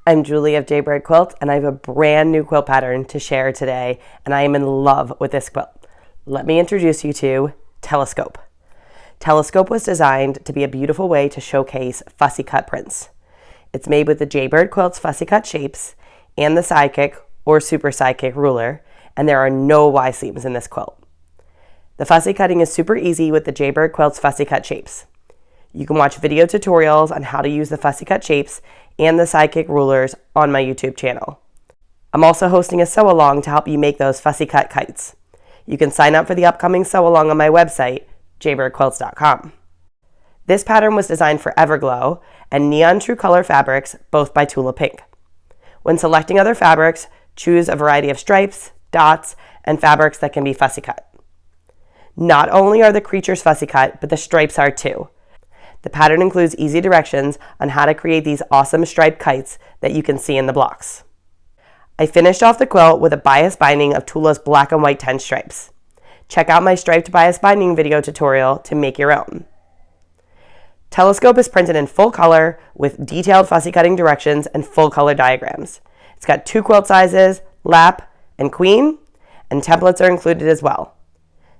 I'm Julie of Jaybird Quilts, and I have a brand new quilt pattern to share today, and I am in love with this quilt. Let me introduce you to Telescope. Telescope was designed to be a beautiful way to showcase fussy cut prints. It's made with the Jaybird Quilts fussy cut shapes and the Sidekick or Super Sidekick ruler, and there are no Y seams in this quilt. The fussy cutting is super easy with the Jaybird Quilts fussy cut shapes. You can watch video tutorials on how to use the fussy cut shapes and the Sidekick rulers on my YouTube channel. I'm also hosting a sew-along to help you make those fussy cut kites. You can sign up for the upcoming sew-along on my website, jaybirdquilts.com. This pattern was designed for Everglow and Neon True Color fabrics, both by Tula Pink. When selecting other fabrics, choose a variety of stripes, dots, and fabrics that can be fussy cut. Not only are the creatures fussy cut, but the stripes are too. The pattern includes easy directions on how to create these awesome striped kites that you can see in the blocks. I finished off the quilt with a bias binding of Tula's black and white 10 stripes. Check out my striped bias binding video tutorial to make your own. Telescope is printed in full color with detailed fussy cutting directions and full color diagrams. It's got 2 quilt sizes, lap and queen, and templates are included as well.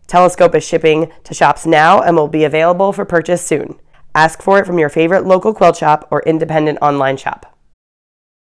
Telescope is shipping to shops now and will be available for purchase soon. Ask for it from your favorite local quilt shop or independent online shop.